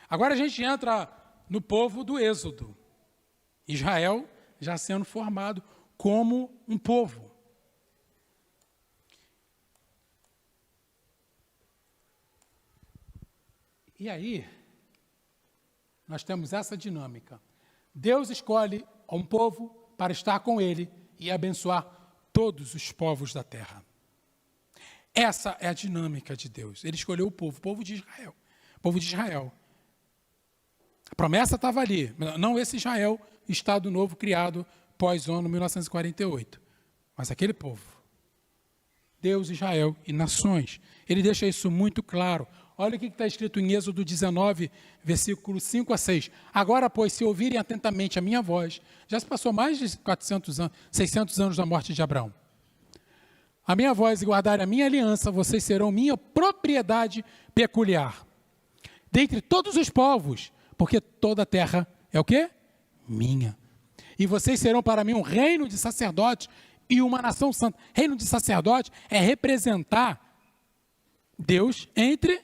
Agora a gente entra no povo do Êxodo. Israel já sendo formado como um povo. E aí, nós temos essa dinâmica. Deus escolhe um povo para estar com Ele e abençoar todos os povos da terra. Essa é a dinâmica de Deus. Ele escolheu o povo de Israel. O povo de Israel. A promessa estava ali. Não esse Israel, Estado novo criado pós-ONU 1948. Mas aquele povo. Deus, Israel e nações. Ele deixa isso muito claro. Olha o que está escrito em Êxodo 19, versículo 5 a 6. Agora, pois, se ouvirem atentamente a minha voz, já se passou mais de 600 anos da morte de Abraão. A minha voz e guardarem a minha aliança, vocês serão minha propriedade peculiar. Dentre todos os povos, porque toda a terra é o quê? Minha. E vocês serão para mim um reino de sacerdotes e uma nação santa. Reino de sacerdotes é representar Deus entre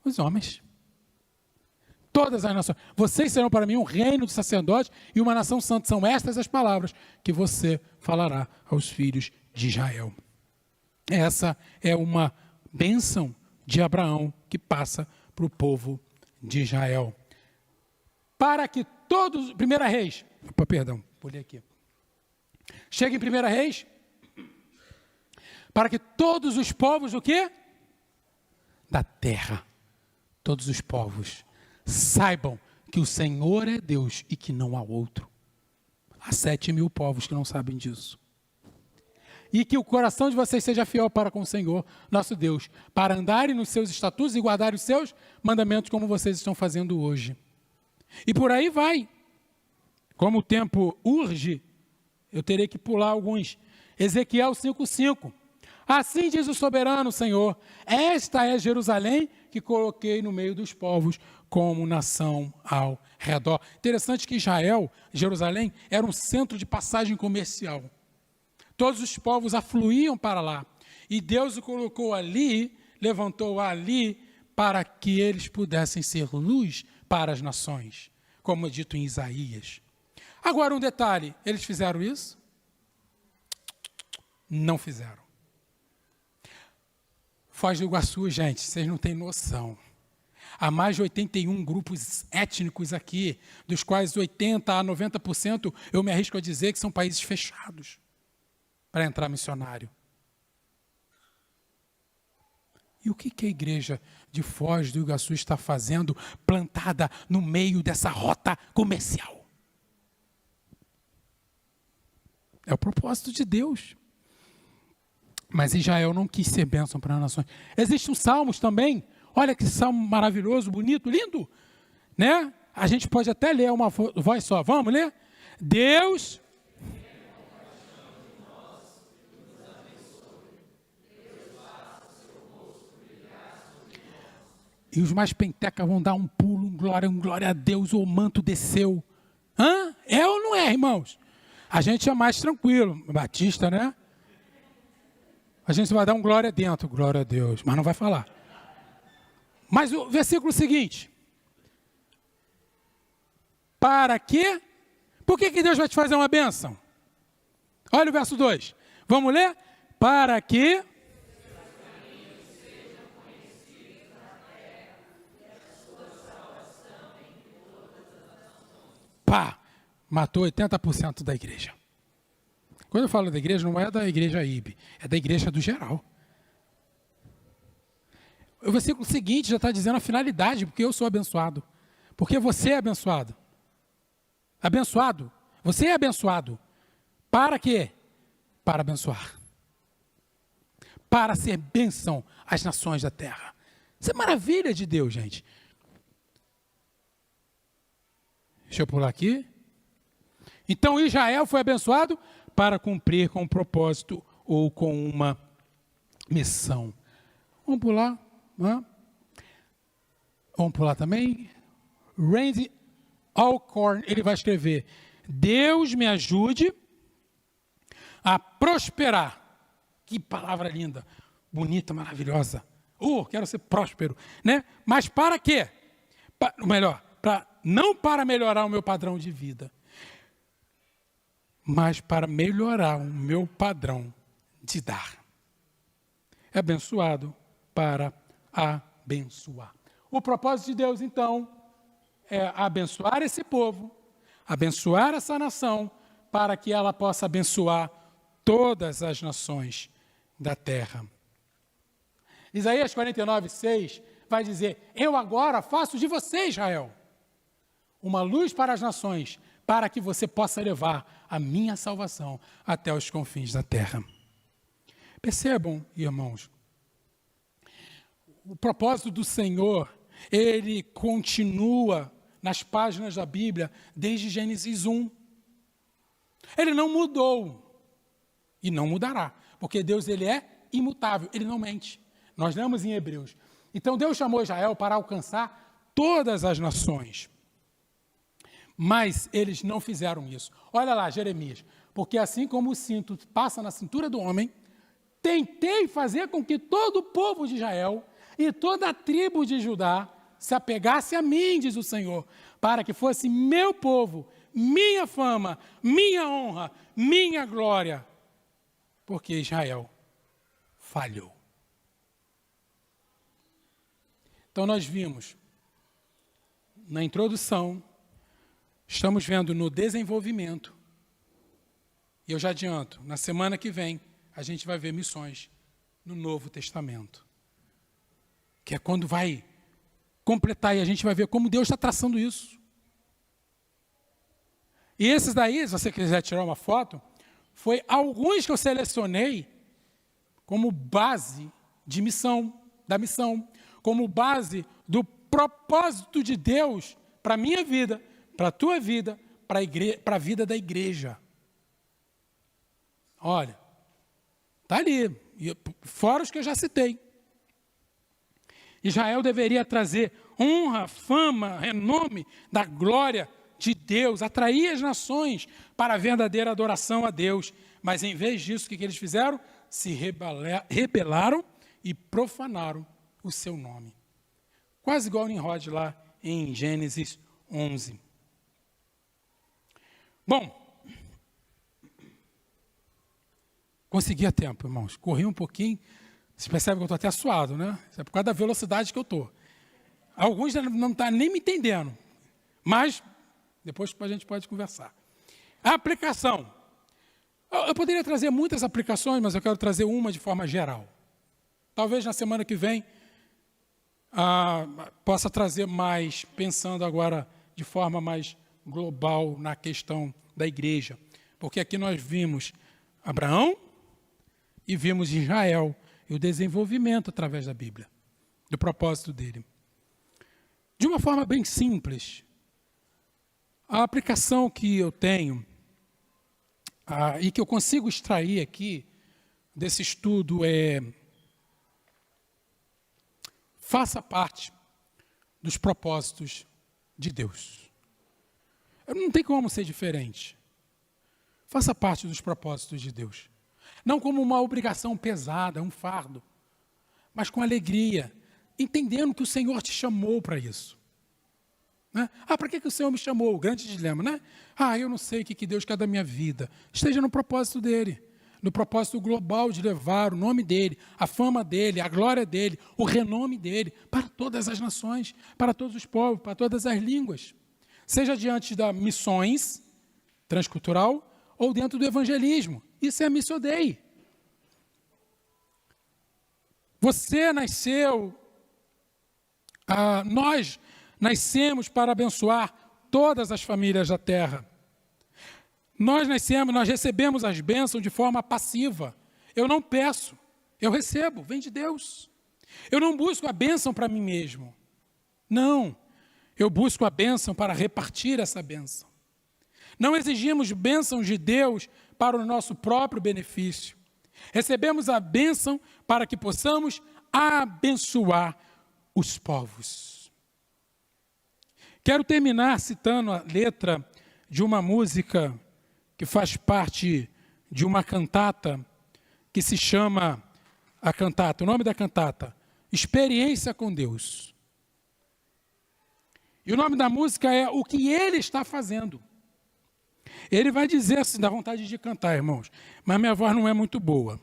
os homens. Todas as nações. Vocês serão para mim um reino de sacerdotes e uma nação santa. São estas as palavras que você falará aos filhos de Israel. Essa é uma bênção de Abraão que passa para o povo de Israel. Para que todos... 1 Reis. Perdão, pulei aqui. Chega em 1 Reis. Para que todos os povos, o quê? Da terra. Todos os povos saibam que o Senhor é Deus e que não há outro. Há 7.000 povos que não sabem disso. E que o coração de vocês seja fiel para com o Senhor, nosso Deus, para andarem nos seus estatutos e guardarem os seus mandamentos como vocês estão fazendo hoje. E por aí vai. Como o tempo urge, eu terei que pular alguns. Ezequiel 5:5. Assim diz o soberano Senhor, esta é Jerusalém que coloquei no meio dos povos como nação ao redor. Interessante que Israel, Jerusalém, era um centro de passagem comercial. Todos os povos afluíam para lá. E Deus o colocou ali, levantou ali, para que eles pudessem ser luz para as nações, como é dito em Isaías. Agora um detalhe, eles fizeram isso? Não fizeram. Foz do Iguaçu, gente, vocês não têm noção. Há mais de 81 grupos étnicos aqui, dos quais 80% a 90%, eu me arrisco a dizer que são países fechados para entrar missionário. E o que a igreja de Foz do Iguaçu está fazendo plantada no meio dessa rota comercial? É o propósito de Deus. Mas Israel não quis ser bênção para as nações. Existem os salmos também. Olha que salmo maravilhoso, bonito, lindo. Né? A gente pode até ler uma voz só. Vamos ler? Deus... E os mais pentecas vão dar um pulo, um glória a Deus, o manto desceu. Hã? É ou não é, irmãos? A gente é mais tranquilo, batista, né? A gente vai dar um glória dentro, glória a Deus, mas não vai falar. Mas o versículo seguinte. Para quê? Por que Deus vai te fazer uma bênção? Olha o verso 2. Vamos ler? para que... Pá, matou 80% da igreja. Quando eu falo da igreja, não é da igreja IB, é da igreja do geral. O versículo seguinte já está dizendo a finalidade, porque eu sou abençoado. Porque você é abençoado. Abençoado. Você é abençoado. Para quê? Para abençoar. Para ser bênção às nações da terra. Isso é maravilha de Deus, gente. Deixa eu pular aqui. Então Israel foi abençoado para cumprir com um propósito ou com uma missão. Vamos pular. Vamos pular também. Randy Alcorn, ele vai escrever: Deus me ajude a prosperar. Que palavra linda, bonita, maravilhosa. Quero ser próspero, né? Mas para quê? Não para melhorar o meu padrão de vida, mas para melhorar o meu padrão de dar. É abençoado para abençoar. O propósito de Deus, então, é abençoar esse povo, abençoar essa nação, para que ela possa abençoar todas as nações da terra. Isaías 49:6 vai dizer: eu agora faço de você, Israel, uma luz para as nações, para que você possa levar a minha salvação até os confins da terra. Percebam, irmãos, o propósito do Senhor, ele continua nas páginas da Bíblia desde Gênesis 1. Ele não mudou e não mudará, porque Deus, ele é imutável, ele não mente. Nós lemos em Hebreus. Então Deus chamou Israel para alcançar todas as nações. Mas eles não fizeram isso. Olha lá, Jeremias. Porque assim como o cinto passa na cintura do homem, tentei fazer com que todo o povo de Israel e toda a tribo de Judá se apegasse a mim, diz o Senhor, para que fosse meu povo, minha fama, minha honra, minha glória. Porque Israel falhou. Então nós vimos na introdução, estamos vendo no desenvolvimento, e eu já adianto, na semana que vem, a gente vai ver missões no Novo Testamento, que é quando vai completar, e a gente vai ver como Deus está traçando isso. E esses daí, se você quiser tirar uma foto, foi alguns que eu selecionei como base de missão, da missão, como base do propósito de Deus para a minha vida, para a tua vida, para a vida da igreja. Olha, está ali, fora os que eu já citei. Israel deveria trazer honra, fama, renome da glória de Deus, atrair as nações para a verdadeira adoração a Deus. Mas em vez disso, o que eles fizeram? Se rebelaram e profanaram o seu nome. Quase igual Nimrod lá em Gênesis 11. Bom, consegui a tempo, irmãos. Corri um pouquinho. Você percebe que eu estou até suado, né? Isso é por causa da velocidade que eu estou. Alguns não estão nem me entendendo. Mas, depois a gente pode conversar. A aplicação. Eu poderia trazer muitas aplicações, mas eu quero trazer uma de forma geral. Talvez na semana que vem possa trazer mais, pensando agora de forma mais global na questão da igreja. Porque aqui nós vimos Abraão e vimos Israel e o desenvolvimento através da Bíblia, do propósito dele. De uma forma bem simples, a aplicação que eu tenho e que eu consigo extrair aqui desse estudo é: faça parte dos propósitos de Deus. Não tem como ser diferente. Faça parte dos propósitos de Deus. Não como uma obrigação pesada, um fardo, mas com alegria, entendendo que o Senhor te chamou para isso. Né? Para que o Senhor me chamou? O grande dilema, né? Eu não sei o que Deus quer da minha vida. Esteja no propósito dele. no propósito global de levar o nome dele, a fama dele, a glória dele, o renome dele para todas as nações, para todos os povos, para todas as línguas. Seja diante das missões transcultural ou dentro do evangelismo. Isso é a Missio Dei. Você nasceu, nós nascemos para abençoar todas as famílias da terra. Nós recebemos as bênçãos de forma passiva. Eu não peço, eu recebo, vem de Deus. Eu não busco a bênção para mim mesmo. Não, eu busco a bênção para repartir essa bênção. Não exigimos bênçãos de Deus para o nosso próprio benefício. Recebemos a bênção para que possamos abençoar os povos. Quero terminar citando a letra de uma música que faz parte de uma cantata que se chama o nome da cantata, Experiência com Deus. E o nome da música é O que Ele está fazendo. Ele vai dizer assim, dá vontade de cantar, irmãos, mas minha voz não é muito boa.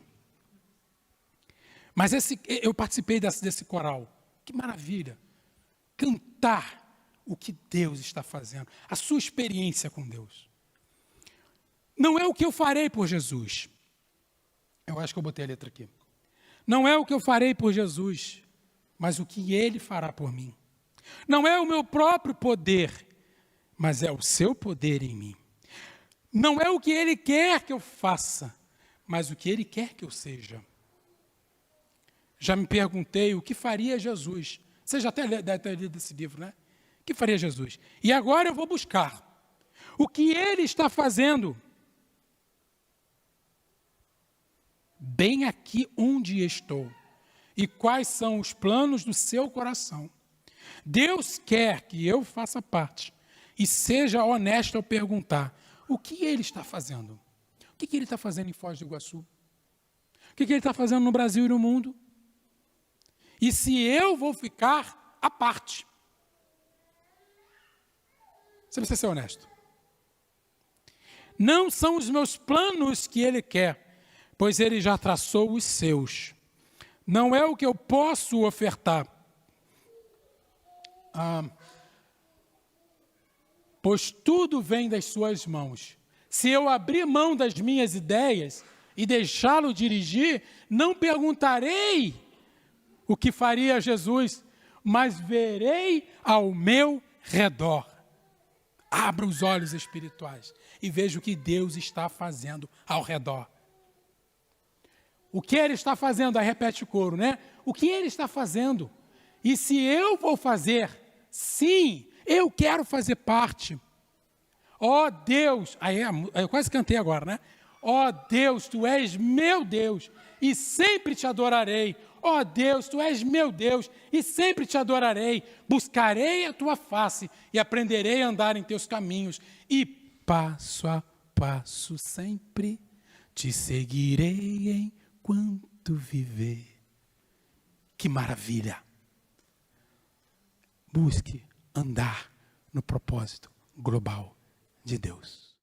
Mas eu participei desse coral. Que maravilha! Cantar o que Deus está fazendo, a sua experiência com Deus. Não é o que eu farei por Jesus. Eu acho que eu botei a letra aqui. Não é o que eu farei por Jesus, mas o que Ele fará por mim. Não é o meu próprio poder, mas é o seu poder em mim. Não é o que Ele quer que eu faça, mas o que Ele quer que eu seja. Já me perguntei o que faria Jesus. Você já deve ter lido esse livro, né? O que faria Jesus? E agora eu vou buscar o que Ele está fazendo bem aqui onde estou. E quais são os planos do seu coração. Deus quer que eu faça parte e seja honesto ao perguntar o que Ele está fazendo. O que Ele está fazendo em Foz do Iguaçu? O que Ele está fazendo no Brasil e no mundo? E se eu vou ficar à parte? Você precisa ser honesto. Não são os meus planos que Ele quer, pois Ele já traçou os seus. Não é o que eu posso ofertar, pois tudo vem das suas mãos. Se eu abrir mão das minhas ideias e deixá-lo dirigir, não perguntarei o que faria Jesus, mas verei ao meu redor. Abra os olhos espirituais e veja o que Deus está fazendo ao redor. O que Ele está fazendo? Aí repete o coro, né? O que Ele está fazendo? E se eu vou fazer, sim, eu quero fazer parte. Ó Deus, eu quase cantei agora, né? Ó Deus, Tu és meu Deus e sempre Te adorarei. Ó Deus, Tu és meu Deus e sempre Te adorarei. Buscarei a Tua face e aprenderei a andar em Teus caminhos. E passo a passo sempre Te seguirei enquanto viver. Que maravilha! Busque andar no propósito global de Deus.